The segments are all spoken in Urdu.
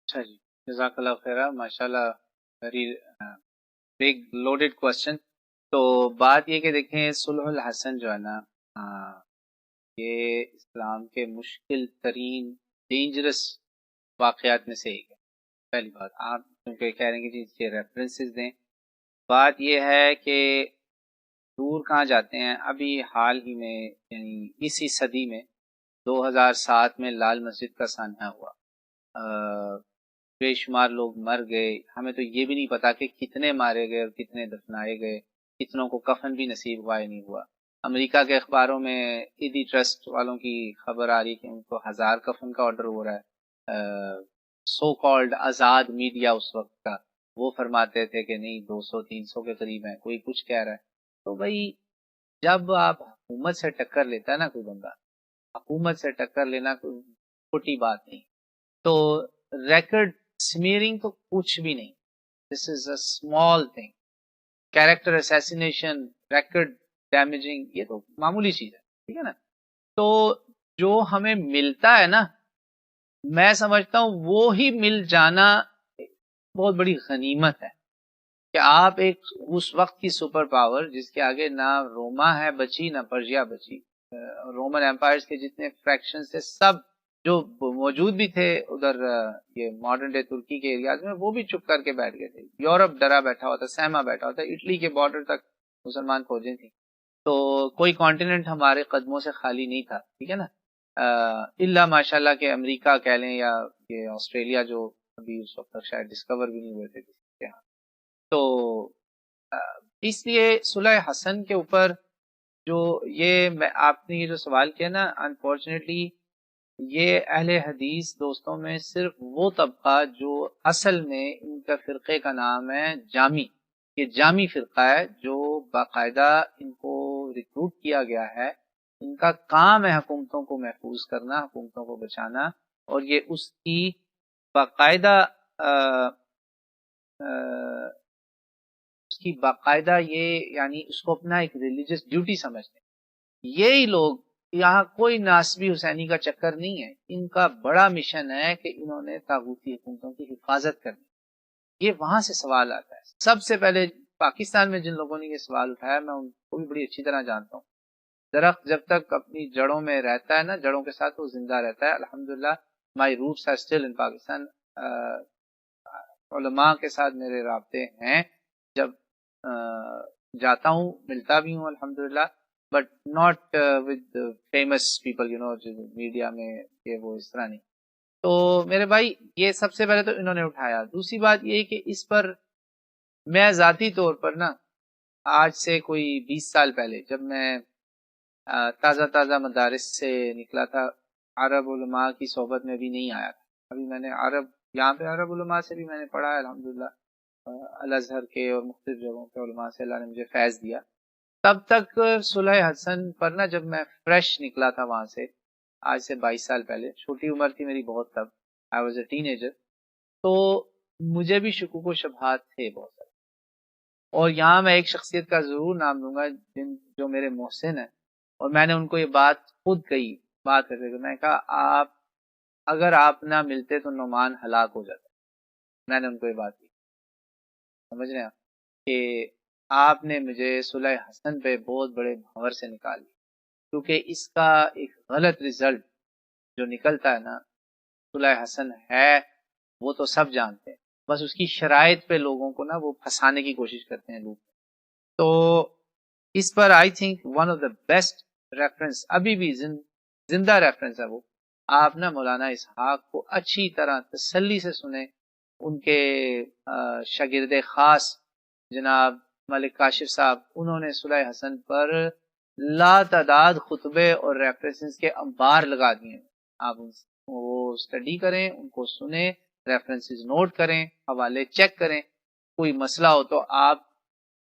اچھا جی، جزاک اللہ خیر، ماشاء اللہ، ویری بگ لوڈیڈ کوشچن. تو بات یہ کہ دیکھیں صلح الحسن جو ہے نا، یہ اسلام کے مشکل ترین ڈینجرس واقعات میں سے ایک ہے. پہلی بات، آپ کیونکہ کہہ رہے ہیں کہ جی ریفرنسز دیں، بات یہ ہے کہ دور کہاں جاتے ہیں. ابھی حال ہی میں یعنی اسی صدی میں 2007 میں لال مسجد کا سانحہ ہوا، بے شمار لوگ مر گئے. ہمیں تو یہ بھی نہیں پتا کہ کتنے مارے گئے اور کتنے دفنائے گئے، کتنوں کو کفن بھی نصیب ہوا یا نہیں ہوا. امریکہ کے اخباروں میں ایدی ٹرسٹ والوں کی خبر آ رہی کہ ان کو 1000 کفن کا آرڈر ہو رہا ہے. سو کالڈ آزاد میڈیا اس وقت کا وہ فرماتے تھے کہ نہیں 200-300 کے قریب ہیں، کوئی کچھ کہہ رہا ہے. تو بھائی جب آپ حکومت سے ٹکر لیتا ہے نا کوئی بندہ، حکومت سے ٹکر لینا کوئی چھوٹی بات نہیں. تو ریکارڈ سمیئرنگ تو کچھ بھی نہیں، this is a small thing. Character assassination, record damaging, یہ تو معمولی چیز ہے، ٹھیک ہے نا. تو جو ہمیں ملتا ہے نا، میں سمجھتا ہوں وہ ہی مل جانا بہت بڑی غنیمت ہے کہ آپ ایک اس وقت کی سپر پاور جس کے آگے نہ روما ہے بچی نہ پرشیا بچی، رومن امپائرز کے جتنے فریکشنز تھے سب جو موجود بھی تھے ادھر یہ ماڈرن ڈے ترکی کے ایریاز میں، وہ بھی چپ کر کے بیٹھ گئے تھے. یورپ ڈرا بیٹھا ہوا تھا، سہما بیٹھا ہوا تھا، اٹلی کے بارڈر تک مسلمان فوجیں تھیں. تو کوئی کانٹیننٹ ہمارے قدموں سے خالی نہیں تھا، ٹھیک ہے نا. الا ماشاء اللہ کہ امریکہ کہہ لیں یا یہ آسٹریلیا جو ابھی اس وقت تک شاید ڈسکور بھی نہیں ہوئے تھے کسی کے ہاں. تو اس لیے صلح حسن کے اوپر جو یہ آپ نے یہ جو سوال کیا نا، انفارچونیٹلی یہ اہل حدیث دوستوں میں صرف وہ طبقہ جو اصل میں ان کا فرقے کا نام ہے جامی، یہ جامی فرقہ ہے جو باقاعدہ ان کو ریکروٹ کیا گیا ہے. ان کا کام ہے حکومتوں کو محفوظ کرنا، حکومتوں کو بچانا، اور یہ اس کی باقاعدہ یہ یعنی اس کو اپنا ایک ریلیجس ڈیوٹی سمجھتے ہیں. یہی لوگ یہاں کوئی ناسبی حسینی کا چکر نہیں ہے، ان کا بڑا مشن ہے کہ انہوں نے طاغوتی حکومتوں کی حفاظت کرنی. یہ وہاں سے سوال آتا ہے. سب سے پہلے پاکستان میں جن لوگوں نے یہ سوال اٹھایا میں ان کو بھی بڑی اچھی طرح جانتا ہوں. درخت جب تک اپنی جڑوں میں رہتا ہے نا، جڑوں کے ساتھ وہ زندہ رہتا ہے. الحمدللہ my roots are still in Pakistan. علماء کے ساتھ میرے رابطے ہیں، جب جاتا ہوں ملتا بھی ہوں الحمدللہ، but not with famous people media میں کہ وہ اس طرح نہیں. تو میرے بھائی یہ سب سے پہلے تو انہوں نے اٹھایا. دوسری بات یہ کہ اس پر میں ذاتی طور پر نا آج سے کوئی 20 سال پہلے جب میں تازہ مدارس سے نکلا تھا، عرب علماء کی صحبت میں بھی نہیں آیا تھا. ابھی میں نے یہاں پہ عرب علماء سے بھی میں نے پڑھا ہے الحمدللہ، الازہر کے اور مختلف جگہوں کے علماء سے اللہ نے مجھے فیض دیا. تب تک صلح حسن پر نا جب میں فریش نکلا تھا وہاں سے، آج سے 22 سال پہلے، چھوٹی عمر تھی میری بہت تب، I was a ten ager, تو مجھے بھی شکوک و شبہات تھے بہت سارے. اور یہاں میں ایک شخصیت کا ضرور نام لوں گا جو میرے محسن ہیں، اور میں نے ان کو یہ بات خود کہی، بات کرتے میں نے کہا اگر آپ نہ ملتے تو نعمان ہلاک ہو جاتا. میں نے ان کو یہ بات کی، سمجھ رہے ہیں کہ آپ نے مجھے صلح حسن پہ بہت بڑے بھنور سے نکال دیا، کیونکہ اس کا ایک غلط رزلٹ جو نکلتا ہے نا، صلح حسن ہے وہ تو سب جانتے ہیں، بس اس کی شرائط پہ لوگوں کو نا وہ پھنسانے کی کوشش کرتے ہیں لوگ. تو اس پر I think one of the best reference ابھی بھی زندہ ریفرنس ہے وہ. آپ نا مولانا اسحاق کو اچھی طرح تسلی سے سنیں. ان کے شاگرد خاص جناب ملک کاشف صاحب، انہوں نے صلح حسن پر لا تعداد خطبے اور ریفرنسز کے انبار لگا دیے ہیں. آپ وہ اسٹڈی کریں، ان کو سنیں، ریفرنسز نوٹ کریں، حوالے چیک کریں. کوئی مسئلہ ہو تو آپ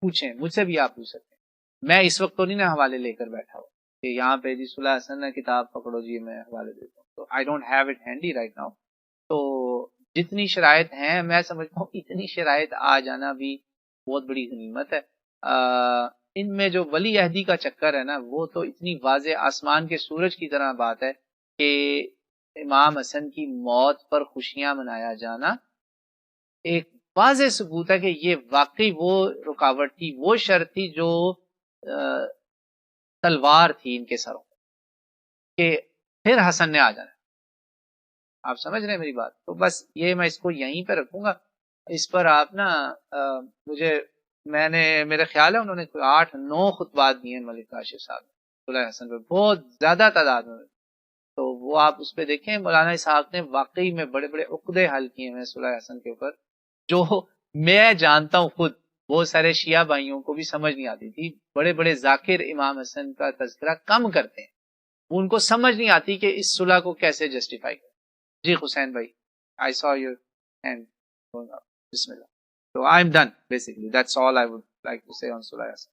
پوچھیں، مجھ سے بھی آپ پوچھ سکتے ہیں. میں اس وقت تو نہیں نا حوالے لے کر بیٹھا ہوں کہ یہاں پہ جی صلح حسن نے کتاب پکڑو جی میں حوالے دیتا ہوں، تو I don't have it handy right now. تو جتنی شرائط ہیں میں سمجھتا ہوں اتنی شرائط آ جانا بھی بہت بڑی غنیمت ہے. ان میں جو ولی عہدی کا چکر ہے نا، وہ تو اتنی واضح آسمان کے سورج کی طرح بات ہے کہ امام حسن کی موت پر خوشیاں منایا جانا ایک واضح ثبوت ہے کہ یہ واقعی وہ رکاوٹ تھی، وہ شرط تھی جو تلوار تھی ان کے سروں کہ پھر حسن نے آ جانا. آپ سمجھ رہے ہیں میری بات؟ تو بس یہ میں اس کو یہیں پہ رکھوں گا. اس پر آپ نا میرے خیال ہے انہوں نے 8-9 خطبات دیے ہیں ملک کاشف صاحب نے صلح حسن پہ، بہت زیادہ تعداد میں. تو وہ آپ اس پہ دیکھیں، مولانا اسحاق نے واقعی میں بڑے بڑے عقدے حل کیے ہیں صلح حسن کے اوپر، جو میں جانتا ہوں خود بہت سارے شیعہ بھائیوں کو بھی سمجھ نہیں آتی تھی. بڑے بڑے ذاکر امام حسن کا تذکرہ کم کرتے ہیں، ان کو سمجھ نہیں آتی کہ اس صلح کو کیسے جسٹیفائی کریں. جی حسین بھائی، I saw your hand going up. Bismillah. So I'm done basically. That's all I would like to say on Sulh Hasan.